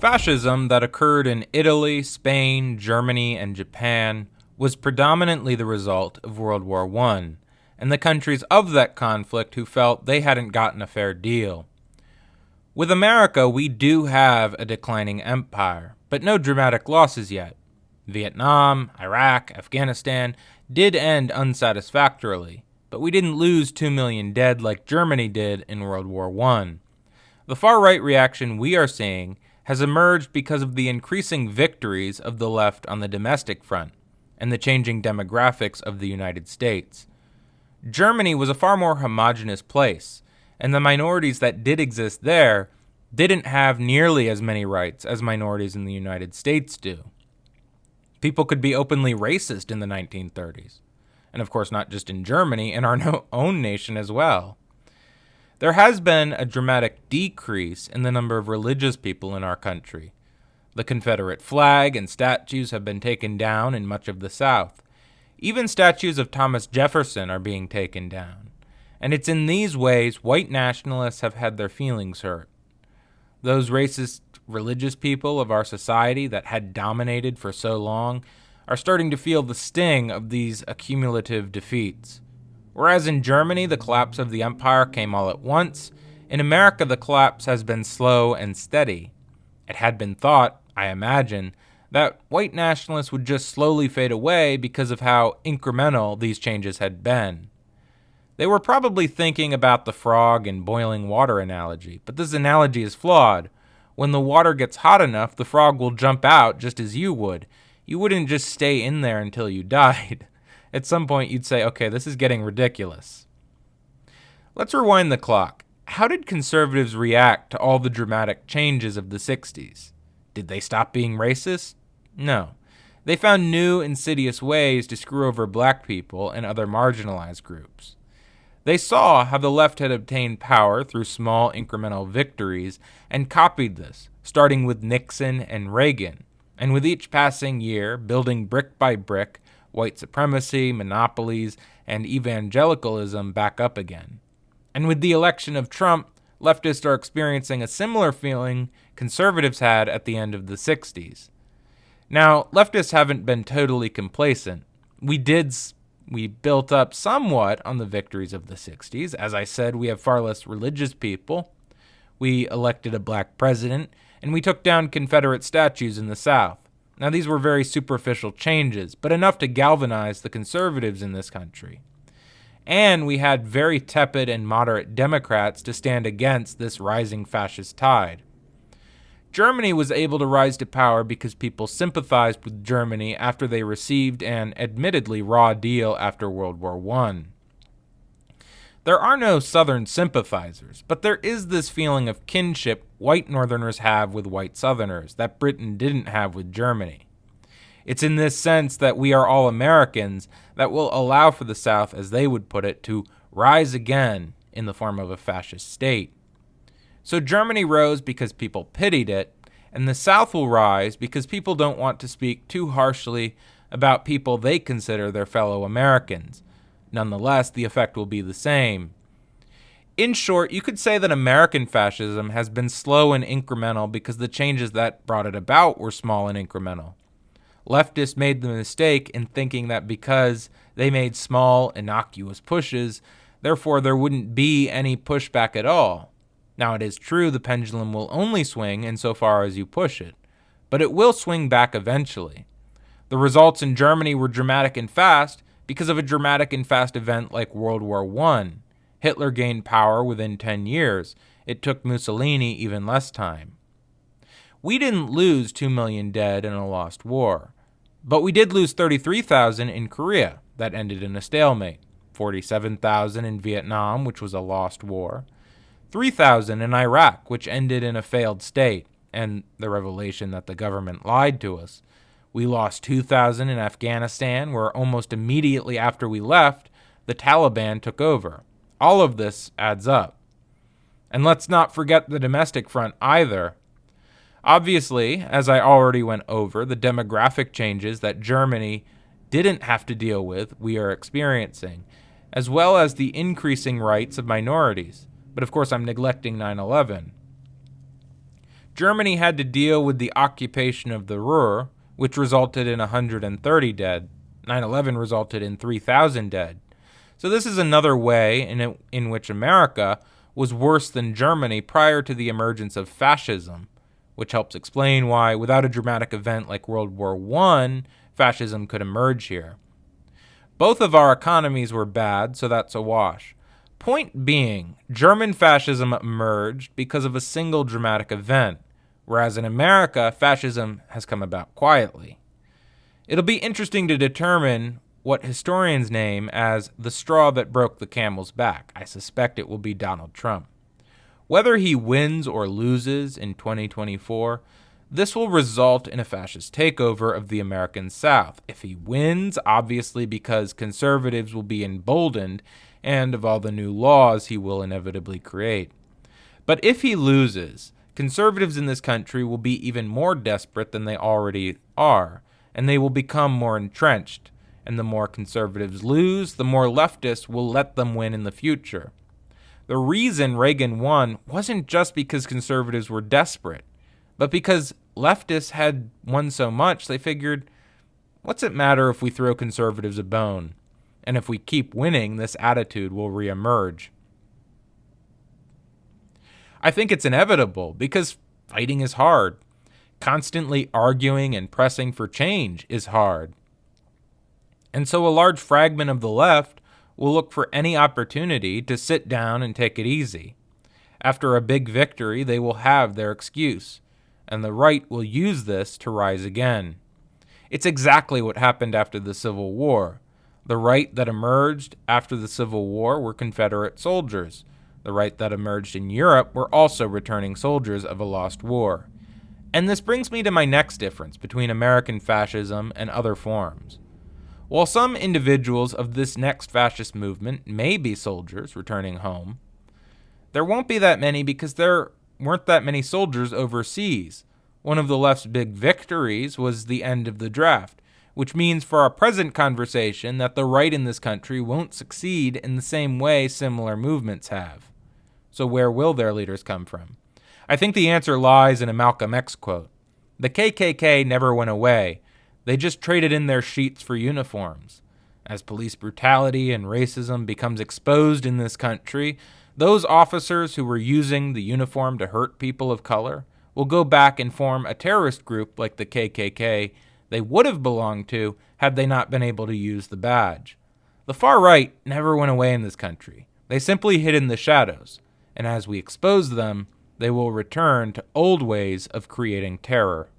Fascism that occurred in Italy, Spain, Germany, and Japan was predominantly the result of World War I, and the countries of that conflict who felt they hadn't gotten a fair deal. With America, we do have a declining empire, but no dramatic losses yet. Vietnam, Iraq, Afghanistan did end unsatisfactorily, but we didn't lose 2 million dead like Germany did in World War I. The far-right reaction we are seeing has emerged because of the increasing victories of the left on the domestic front and the changing demographics of the United States. Germany was a far more homogeneous place, and the minorities that did exist there didn't have nearly as many rights as minorities in the United States do. People could be openly racist in the 1930s, and of course not just in Germany, in our own nation as well. There has been a dramatic decrease in the number of religious people in our country. The Confederate flag and statues have been taken down in much of the South. Even statues of Thomas Jefferson are being taken down. And it's in these ways white nationalists have had their feelings hurt. Those racist religious people of our society that had dominated for so long are starting to feel the sting of these accumulative defeats. Whereas in Germany, the collapse of the empire came all at once, in America the collapse has been slow and steady. It had been thought, I imagine, that white nationalists would just slowly fade away because of how incremental these changes had been. They were probably thinking about the frog and boiling water analogy, but this analogy is flawed. When the water gets hot enough, the frog will jump out just as you would. You wouldn't just stay in there until you died. At some point, you'd say, okay, this is getting ridiculous. Let's rewind the clock. How did conservatives react to all the dramatic changes of the 60s? Did they stop being racist? No. They found new, insidious ways to screw over black people and other marginalized groups. They saw how the left had obtained power through small, incremental victories and copied this, starting with Nixon and Reagan, and with each passing year, building brick by brick, white supremacy, monopolies, and evangelicalism back up again. And with the election of Trump, leftists are experiencing a similar feeling conservatives had at the end of the 60s. Now, leftists haven't been totally complacent. We built up somewhat on the victories of the 60s. As I said, we have far less religious people. We elected a black president, and we took down Confederate statues in the South. Now, these were very superficial changes, but enough to galvanize the conservatives in this country. And we had very tepid and moderate Democrats to stand against this rising fascist tide. Germany was able to rise to power because people sympathized with Germany after they received an admittedly raw deal after World War I. There are no Southern sympathizers, but there is this feeling of kinship white Northerners have with white Southerners that Britain didn't have with Germany. It's in this sense that we are all Americans that will allow for the South, as they would put it, to rise again in the form of a fascist state. So Germany rose because people pitied it, and the South will rise because people don't want to speak too harshly about people they consider their fellow Americans. Nonetheless, the effect will be the same. In short, you could say that American fascism has been slow and incremental because the changes that brought it about were small and incremental. Leftists made the mistake in thinking that because they made small, innocuous pushes, therefore there wouldn't be any pushback at all. Now, it is true the pendulum will only swing insofar as you push it, but it will swing back eventually. The results in Germany were dramatic and fast because of a dramatic and fast event like World War I. Hitler gained power within 10 years. It took Mussolini even less time. We didn't lose 2 million dead in a lost war, but we did lose 33,000 in Korea. That ended in a stalemate. 47,000 in Vietnam, which was a lost war. 3,000 in Iraq, which ended in a failed state, and the revelation that the government lied to us. We lost 2,000 in Afghanistan, where almost immediately after we left, the Taliban took over. All of this adds up. And let's not forget the domestic front either. Obviously, as I already went over, the demographic changes that Germany didn't have to deal with, we are experiencing, as well as the increasing rights of minorities. But of course, I'm neglecting 9/11. Germany had to deal with the occupation of the Ruhr, which resulted in 130 dead. 9/11 resulted in 3,000 dead. So this is another way in which America was worse than Germany prior to the emergence of fascism, which helps explain why, without a dramatic event like World War I, fascism could emerge here. Both of our economies were bad, so that's a wash. Point being, German fascism emerged because of a single dramatic event, whereas in America, fascism has come about quietly. It'll be interesting to determine what historians name as the straw that broke the camel's back. I suspect it will be Donald Trump. Whether he wins or loses in 2024, this will result in a fascist takeover of the American South. If he wins, obviously because conservatives will be emboldened and of all the new laws he will inevitably create. But if he loses, conservatives in this country will be even more desperate than they already are, and they will become more entrenched. And the more conservatives lose, the more leftists will let them win in the future. The reason Reagan won wasn't just because conservatives were desperate, but because leftists had won so much, they figured, what's it matter if we throw conservatives a bone? And if we keep winning, this attitude will reemerge. I think it's inevitable because fighting is hard. Constantly arguing and pressing for change is hard. And so a large fragment of the left will look for any opportunity to sit down and take it easy. After a big victory, they will have their excuse, and the right will use this to rise again. It's exactly what happened after the Civil War. The right that emerged after the Civil War were Confederate soldiers. The right that emerged in Europe were also returning soldiers of a lost war. And this brings me to my next difference between American fascism and other forms. While some individuals of this next fascist movement may be soldiers returning home, there won't be that many because there weren't that many soldiers overseas. One of the left's big victories was the end of the draft, which means for our present conversation that the right in this country won't succeed in the same way similar movements have. So where will their leaders come from? I think the answer lies in a Malcolm X quote. The KKK never went away. They just traded in their sheets for uniforms. As police brutality and racism becomes exposed in this country, those officers who were using the uniform to hurt people of color will go back and form a terrorist group like the KKK they would have belonged to had they not been able to use the badge. The far right never went away in this country. They simply hid in the shadows, and as we expose them, they will return to old ways of creating terror.